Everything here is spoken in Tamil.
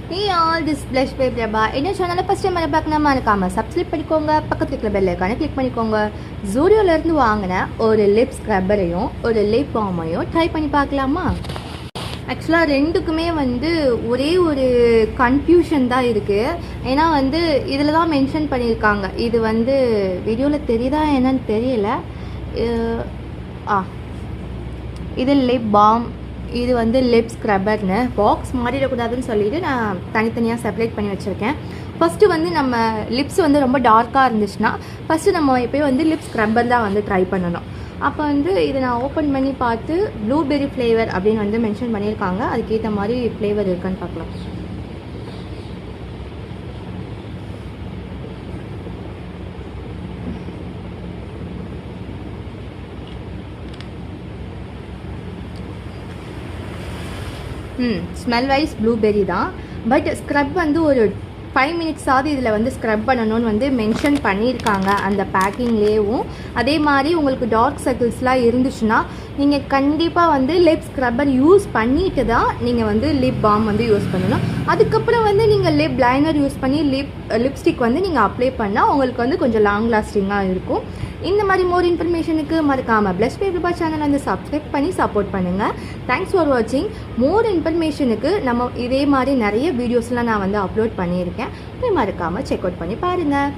Hey all, this blush babe Reba. என்ன சேனலை ஃபர்ஸ்ட் டைம் பார்க்கணுமா மறக்காம சப்ஸ்கிரைப் பண்ணிக்கோங்க. பக்கத்துல இருக்கிற பெல் ஐகானை கிளிக் பண்ணிக்கோங்க. ஜூடியோல இருந்து வாங்கின ஒரு லிப் ஸ்க்ரப்பரையும் ஒரு லிப் பாமையும் ட்ரை பண்ணி பார்க்கலாமா? ஆக்சுவலாக ரெண்டுக்குமே ஒரே ஒரு கன்ஃபியூஷன் தான் இருக்குது. ஏன்னா இதில் தான் மென்ஷன் பண்ணியிருக்காங்க. இது வீடியோவில் தெரியுதா என்னன்னு தெரியல. இது லிப் பாம், இது லிப் ஸ்க்ரப்பர்னு பாக்ஸ் மாறிடக்கூடாதுன்னு சொல்லிட்டு நான் தனித்தனியாக செப்பரேட் பண்ணி வச்சுருக்கேன். ஃபஸ்ட்டு நம்ம லிப்ஸ் ரொம்ப டார்க்காக இருந்துச்சுன்னா ஃபஸ்ட்டு நம்ம எப்போயும் லிப் ஸ்க்ரப்பர் தான் ட்ரை பண்ணணும். அப்போ இதை நான் ஓப்பன் பண்ணி பார்த்து ப்ளூபெர்ரி ஃப்ளேவர் அப்படின்னு மென்ஷன் பண்ணியிருக்காங்க. அதுக்கேற்ற மாதிரி ஃப்ளேவர் இருக்குன்னு பார்க்கலாம். ஸ்மெல் வைஸ் ப்ளூபெர்ரி தான். பட் ஸ்க்ரப் ஒரு 5 மினிட்ஸாவது இதில் ஸ்க்ரப் பண்ணணும்னு மென்ஷன் பண்ணியிருக்காங்க அந்த பேக்கிங்லேயும். அதே மாதிரி உங்களுக்கு டார்க் சர்க்கிள்ஸ்லாம் இருந்துச்சுன்னா நீங்கள் கண்டிப்பாக லிப் ஸ்க்ரப்பர் யூஸ் பண்ணிட்டு தான் நீங்கள் லிப் பாம் யூஸ் பண்ணணும். அதுக்கப்புறம் நீங்கள் லிப் லைனர் யூஸ் பண்ணி லிப்ஸ்டிக் நீங்கள் அப்ளை பண்ணால் உங்களுக்கு கொஞ்சம் லாங் லாஸ்டிங்காக இருக்கும். இந்த மாதிரி மோர் இன்ஃபர்மேஷனுக்கு மறக்காமல் ப்ளஷ் பேப் ரூபா சேனல் சப்ஸ்கிரைப் பண்ணி சப்போர்ட் பண்ணுங்கள். தேங்க்ஸ் ஃபார் வாட்சிங். மோர் இன்ஃபர்மேஷனுக்கு நம்ம இதே மாதிரி நிறைய வீடியோஸ்லாம் நான் அப்லோட் பண்ணியிருக்கேன். போய் மறக்காமல் செக் அவுட் பண்ணி பாருங்கள்.